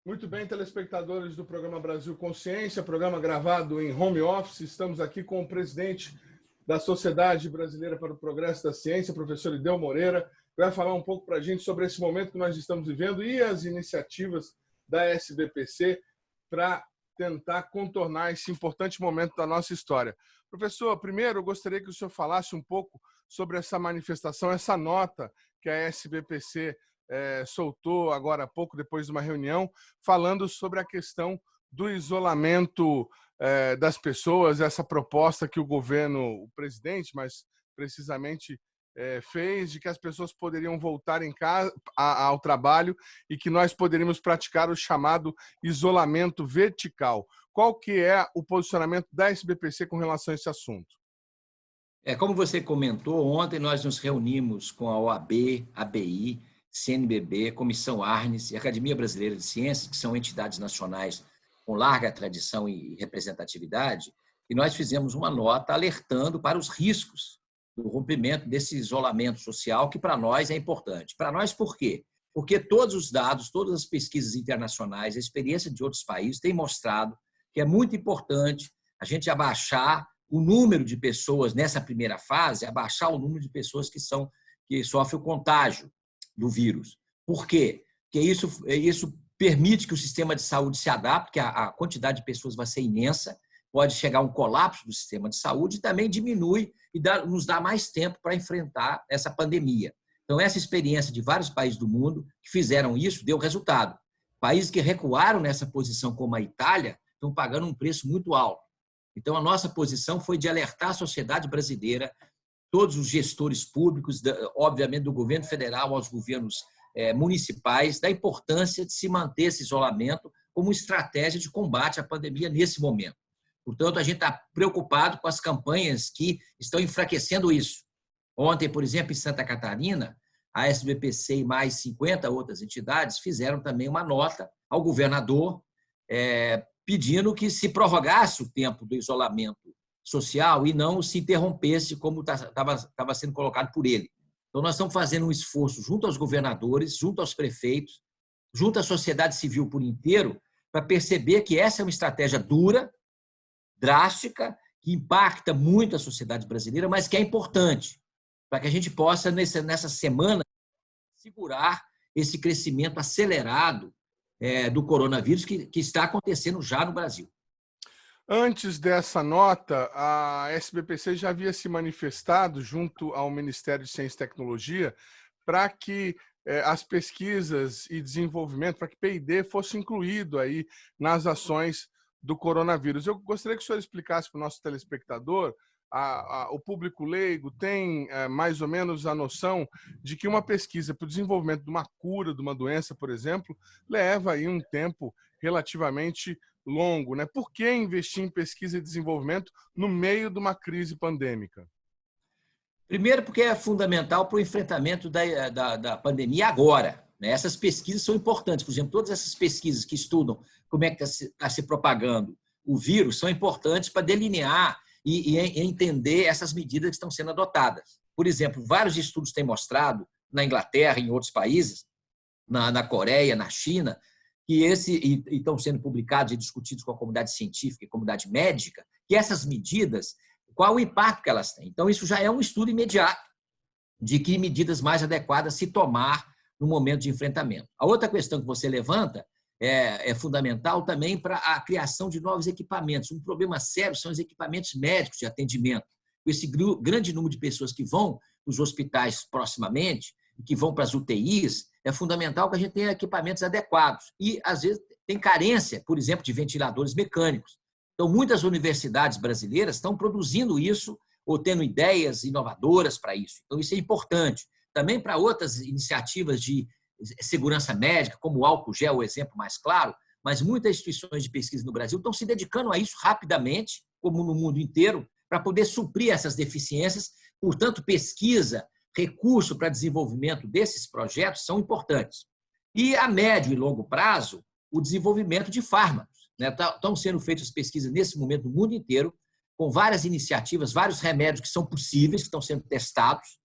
Muito bem, telespectadores do programa Brasil Consciência, programa gravado em home office. Estamos aqui com o presidente da Sociedade Brasileira para o Progresso da Ciência, professor Ideu Moreira, que vai falar um pouco para a gente sobre esse momento que nós estamos vivendo e as iniciativas da SBPC para tentar contornar esse importante momento da nossa história. Professor, primeiro eu gostaria que o senhor falasse um pouco sobre essa manifestação, essa nota que a SBPC soltou agora há pouco, depois de uma reunião, falando sobre a questão do isolamento das pessoas, essa proposta que o governo, o presidente, mais precisamente, fez, de que as pessoas poderiam voltar em casa, ao trabalho e que nós poderíamos praticar o chamado isolamento vertical. Qual que é o posicionamento da SBPC com relação a esse assunto? Como você comentou, ontem nós nos reunimos com a OAB, ABI, CNBB, Comissão Arnes e Academia Brasileira de Ciências, que são entidades nacionais com larga tradição e representatividade, e nós fizemos uma nota alertando para os riscos do rompimento desse isolamento social, que para nós é importante. Para nós, por quê? Porque todos os dados, todas as pesquisas internacionais, a experiência de outros países têm mostrado que é muito importante a gente abaixar o número de pessoas nessa primeira fase, abaixar o número de pessoas que sofrem o contágio do vírus. Por quê? Porque isso permite que o sistema de saúde se adapte, que a quantidade de pessoas vai ser imensa, pode chegar a um colapso do sistema de saúde e também diminui e nos dá mais tempo para enfrentar essa pandemia. Então, essa experiência de vários países do mundo que fizeram isso deu resultado. Países que recuaram nessa posição, como a Itália, estão pagando um preço muito alto. Então, a nossa posição foi de alertar a sociedade brasileira, todos os gestores públicos, obviamente do governo federal aos governos municipais, da importância de se manter esse isolamento como estratégia de combate à pandemia nesse momento. Portanto, a gente está preocupado com as campanhas que estão enfraquecendo isso. Ontem, por exemplo, em Santa Catarina, a SBPC e mais 50 outras entidades fizeram também uma nota ao governador pedindo que se prorrogasse o tempo do isolamento social e não se interrompesse como estava sendo colocado por ele. Então, nós estamos fazendo um esforço junto aos governadores, junto aos prefeitos, junto à sociedade civil por inteiro, para perceber que essa é uma estratégia dura, drástica, que impacta muito a sociedade brasileira, mas que é importante, para que a gente possa, nessa semana, segurar esse crescimento acelerado do coronavírus que está acontecendo já no Brasil. Antes dessa nota, a SBPC já havia se manifestado junto ao Ministério de Ciência e Tecnologia para que as pesquisas e desenvolvimento, para que P&D fosse incluído aí nas ações do coronavírus. Eu gostaria que o senhor explicasse para o nosso telespectador, o público leigo tem mais ou menos a noção de que uma pesquisa para o desenvolvimento de uma cura de uma doença, por exemplo, leva aí um tempo relativamente longo, né? Por que investir em pesquisa e desenvolvimento no meio de uma crise pandêmica? Primeiro, porque é fundamental para o enfrentamento da pandemia agora, né? Essas pesquisas são importantes. Por exemplo, todas essas pesquisas que estudam como é que está se propagando o vírus são importantes para delinear e entender essas medidas que estão sendo adotadas. Por exemplo, vários estudos têm mostrado, na Inglaterra e em outros países, na Coreia, na China, que estão sendo publicados e discutidos com a comunidade científica e a comunidade médica, que essas medidas, qual o impacto que elas têm. Então, isso já é um estudo imediato de que medidas mais adequadas se tomar no momento de enfrentamento. A outra questão que você levanta é fundamental também para a criação de novos equipamentos. Um problema sério são os equipamentos médicos de atendimento. Esse grande número de pessoas que vão para os hospitais proximamente, que vão para as UTIs, é fundamental que a gente tenha equipamentos adequados. E, às vezes, tem carência, por exemplo, de ventiladores mecânicos. Então, muitas universidades brasileiras estão produzindo isso ou tendo ideias inovadoras para isso. Então, isso é importante. Também para outras iniciativas de segurança médica, como o álcool gel, o exemplo mais claro, mas muitas instituições de pesquisa no Brasil estão se dedicando a isso rapidamente, como no mundo inteiro, para poder suprir essas deficiências. Portanto, pesquisa, recurso para desenvolvimento desses projetos são importantes. E a médio e longo prazo, o desenvolvimento de fármacos. Estão sendo feitas pesquisas nesse momento no mundo inteiro, com várias iniciativas, vários remédios que são possíveis, que estão sendo testados,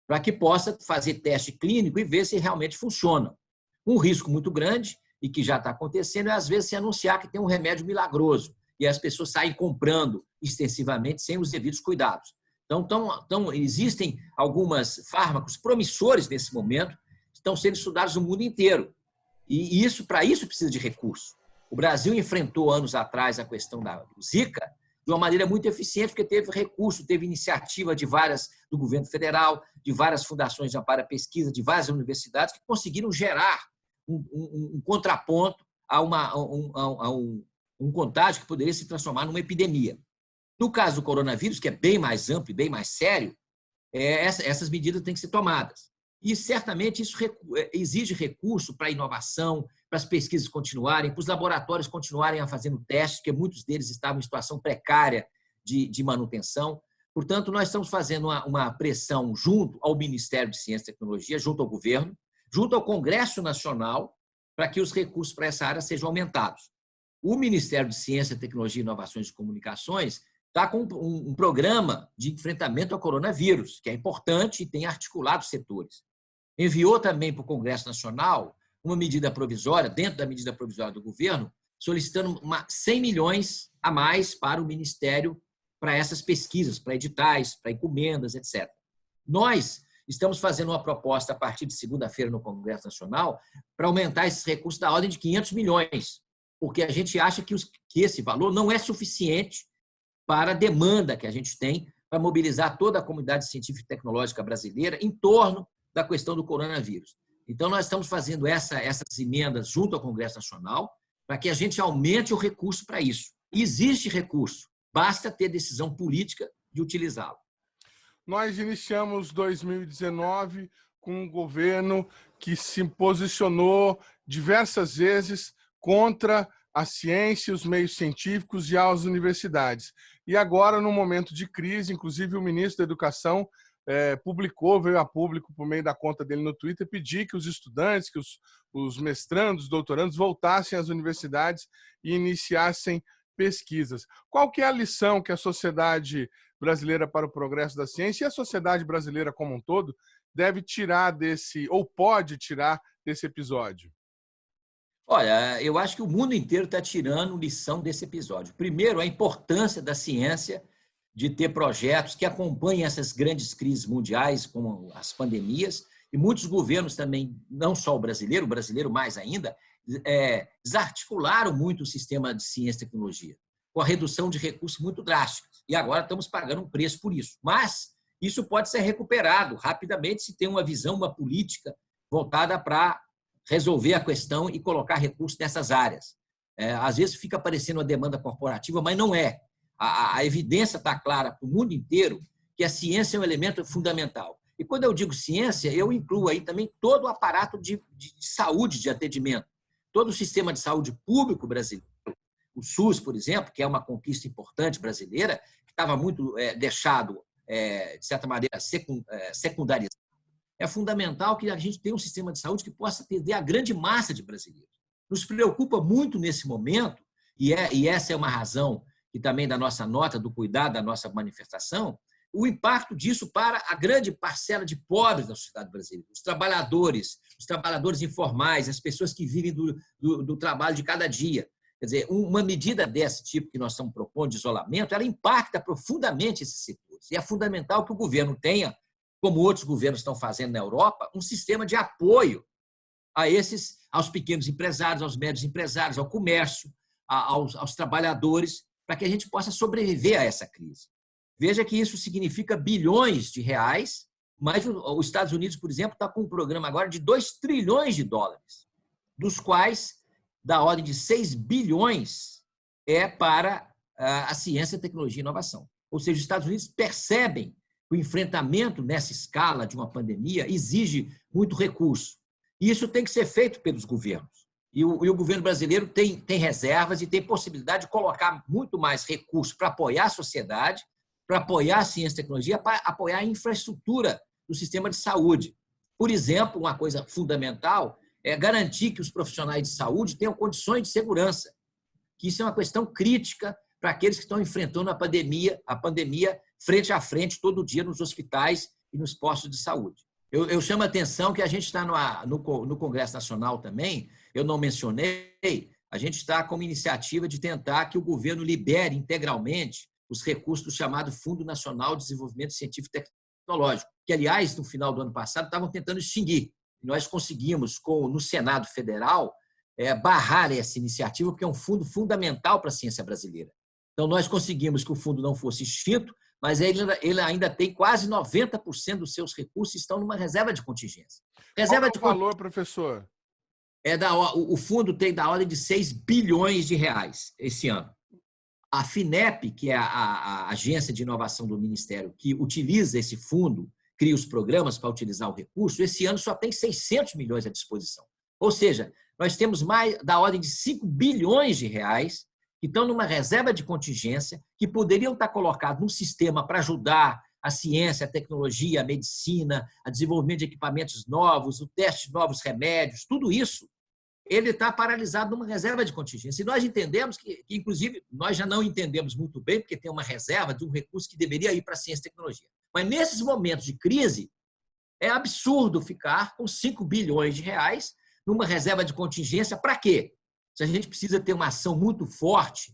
para que possa fazer teste clínico e ver se realmente funcionam. Um risco muito grande e que já está acontecendo é, às vezes, se anunciar que tem um remédio milagroso e as pessoas saem comprando extensivamente sem os devidos cuidados. Então, existem alguns fármacos promissores nesse momento que estão sendo estudados no mundo inteiro. E para isso precisa de recurso. O Brasil enfrentou anos atrás a questão do Zika de uma maneira muito eficiente, porque teve recurso, teve iniciativa do governo federal, de várias fundações de amparo à pesquisa, de várias universidades que conseguiram gerar um contraponto a um contágio que poderia se transformar numa epidemia. No caso do coronavírus, que é bem mais amplo e bem mais sério, essas medidas têm que ser tomadas. E, certamente, isso exige recurso para a inovação, para as pesquisas continuarem, para os laboratórios continuarem a fazendo testes, porque muitos deles estavam em situação precária de manutenção. Portanto, nós estamos fazendo uma pressão junto ao Ministério de Ciência e Tecnologia, junto ao governo, junto ao Congresso Nacional, para que os recursos para essa área sejam aumentados. O Ministério de Ciência, Tecnologia, Inovações e Comunicações está com um programa de enfrentamento ao coronavírus, que é importante e tem articulado os setores. Enviou também para o Congresso Nacional uma medida provisória, dentro da medida provisória do governo, solicitando 100 milhões a mais para o Ministério para essas pesquisas, para editais, para encomendas, etc. Nós estamos fazendo uma proposta a partir de segunda-feira no Congresso Nacional para aumentar esses recursos da ordem de 500 milhões, porque a gente acha que esse valor não é suficiente para a demanda que a gente tem para mobilizar toda a comunidade científica e tecnológica brasileira em torno da questão do coronavírus. Então, nós estamos fazendo essas emendas junto ao Congresso Nacional para que a gente aumente o recurso para isso. Existe recurso, basta ter decisão política de utilizá-lo. Nós iniciamos 2019 com um governo que se posicionou diversas vezes contra a ciência, os meios científicos e as universidades. E agora, num momento de crise, inclusive o ministro da Educação veio a público, por meio da conta dele no Twitter, pedir que os estudantes, que os mestrandos, doutorandos voltassem às universidades e iniciassem pesquisas. Qual que é a lição que a Sociedade Brasileira para o Progresso da Ciência e a sociedade brasileira como um todo deve tirar ou pode tirar desse episódio? Olha, eu acho que o mundo inteiro está tirando lição desse episódio. Primeiro, a importância da ciência de ter projetos que acompanhem essas grandes crises mundiais, como as pandemias, e muitos governos também, não só o brasileiro mais ainda, desarticularam muito o sistema de ciência e tecnologia, com a redução de recursos muito drástica. E agora estamos pagando um preço por isso. Mas isso pode ser recuperado rapidamente se tem uma visão, uma política voltada para resolver a questão e colocar recursos nessas áreas. Às vezes fica parecendo uma demanda corporativa, mas não é. A evidência está clara para o mundo inteiro que a ciência é um elemento fundamental. E quando eu digo ciência, eu incluo aí também todo o aparato de saúde, de atendimento, todo o sistema de saúde público brasileiro. O SUS, por exemplo, que é uma conquista importante brasileira, que estava muito deixado, de certa maneira, secundarizado. É fundamental que a gente tenha um sistema de saúde que possa atender a grande massa de brasileiros. Nos preocupa muito nesse momento, e essa é uma razão que também da nossa nota, do cuidado da nossa manifestação, o impacto disso para a grande parcela de pobres da sociedade brasileira, os trabalhadores informais, as pessoas que vivem do trabalho de cada dia. Quer dizer, uma medida desse tipo que nós estamos propondo, de isolamento, ela impacta profundamente esses setores. E é fundamental que o governo tenha, como outros governos estão fazendo na Europa, um sistema de apoio aos pequenos empresários, aos médios empresários, ao comércio, aos trabalhadores, para que a gente possa sobreviver a essa crise. Veja que isso significa bilhões de reais, mas os Estados Unidos, por exemplo, está com um programa agora de 2 trilhões de dólares, dos quais, da ordem de 6 bilhões, é para a ciência, tecnologia e inovação. Ou seja, os Estados Unidos percebem que o enfrentamento nessa escala de uma pandemia exige muito recurso. E isso tem que ser feito pelos governos. E o governo brasileiro tem reservas e tem possibilidade de colocar muito mais recursos para apoiar a sociedade, para apoiar a ciência e tecnologia, para apoiar a infraestrutura do sistema de saúde. Por exemplo, uma coisa fundamental é garantir que os profissionais de saúde tenham condições de segurança, que isso é uma questão crítica para aqueles que estão enfrentando a pandemia frente a frente, todo dia, nos hospitais e nos postos de saúde. Eu chamo a atenção que a gente está no Congresso Nacional também eu não mencionei, a gente está com uma iniciativa de tentar que o governo libere integralmente os recursos do chamado Fundo Nacional de Desenvolvimento Científico e Tecnológico, que, aliás, no final do ano passado, estavam tentando extinguir. Nós conseguimos, no Senado Federal, barrar essa iniciativa, porque é um fundo fundamental para a ciência brasileira. Então, nós conseguimos que o fundo não fosse extinto, mas ele ainda tem quase 90% dos seus recursos estão numa reserva de contingência. Qual é o valor, professor? O fundo tem da ordem de 6 bilhões de reais esse ano. A FINEP, que é a agência de inovação do Ministério, que utiliza esse fundo, cria os programas para utilizar o recurso, esse ano só tem 600 milhões à disposição. Ou seja, nós temos mais da ordem de 5 bilhões de reais que estão numa reserva de contingência, que poderiam estar colocados num sistema para ajudar a ciência, a tecnologia, a medicina, a desenvolvimento de equipamentos novos, o teste de novos remédios, tudo isso, ele está paralisado numa reserva de contingência. E nós entendemos que, inclusive, nós já não entendemos muito bem, porque tem uma reserva de um recurso que deveria ir para a ciência e tecnologia. Mas, nesses momentos de crise, é absurdo ficar com 5 bilhões de reais numa reserva de contingência. Para quê? Se a gente precisa ter uma ação muito forte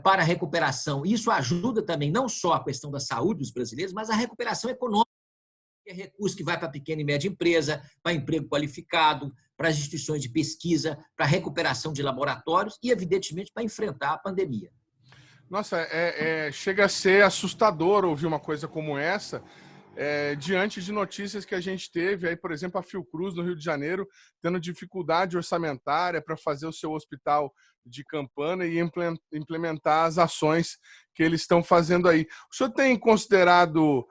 para a recuperação, isso ajuda também não só a questão da saúde dos brasileiros, mas a recuperação econômica, que é recurso que vai para a pequena e média empresa, para emprego qualificado, para as instituições de pesquisa, para a recuperação de laboratórios e, evidentemente, para enfrentar a pandemia. Nossa, chega a ser assustador ouvir uma coisa como essa, diante de notícias que a gente teve, aí, por exemplo, a Fiocruz, no Rio de Janeiro, tendo dificuldade orçamentária para fazer o seu hospital de Campana e implementar as ações que eles estão fazendo aí. O senhor tem considerado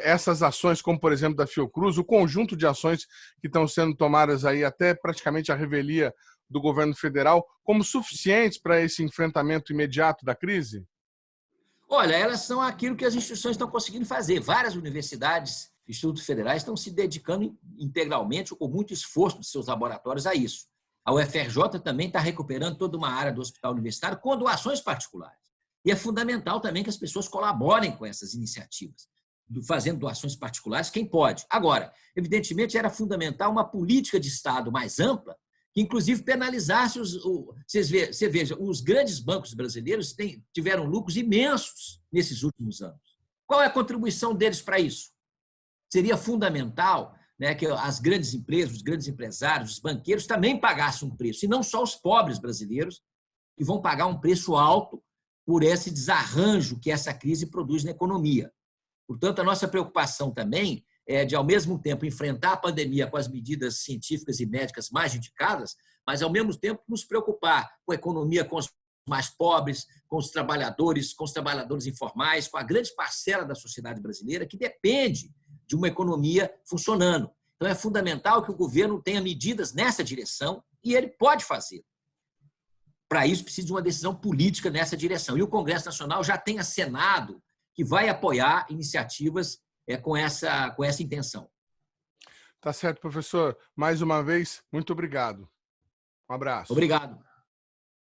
essas ações, como, por exemplo, da Fiocruz, o conjunto de ações que estão sendo tomadas aí, até praticamente a revelia do governo federal, como suficientes para esse enfrentamento imediato da crise? Olha, elas são aquilo que as instituições estão conseguindo fazer. Várias universidades, institutos federais estão se dedicando integralmente, com muito esforço dos seus laboratórios a isso. A UFRJ também está recuperando toda uma área do hospital universitário com doações particulares. E é fundamental também que as pessoas colaborem com essas iniciativas, fazendo doações particulares, quem pode. Agora, evidentemente, era fundamental uma política de Estado mais ampla, que inclusive penalizasse você veja, os grandes bancos brasileiros tiveram lucros imensos nesses últimos anos. Qual é a contribuição deles para isso? Seria fundamental, né, que as grandes empresas, os grandes empresários, os banqueiros também pagassem um preço, e não só os pobres brasileiros, que vão pagar um preço alto por esse desarranjo que essa crise produz na economia. Portanto, a nossa preocupação também é de, ao mesmo tempo, enfrentar a pandemia com as medidas científicas e médicas mais indicadas, mas, ao mesmo tempo, nos preocupar com a economia, com os mais pobres, com os trabalhadores informais, com a grande parcela da sociedade brasileira que depende de uma economia funcionando. Então, é fundamental que o governo tenha medidas nessa direção e ele pode fazer. Para isso, precisa de uma decisão política nessa direção. E o Congresso Nacional já tem acenado que vai apoiar iniciativas com essa intenção. Tá certo, professor. Mais uma vez, muito obrigado. Um abraço. Obrigado.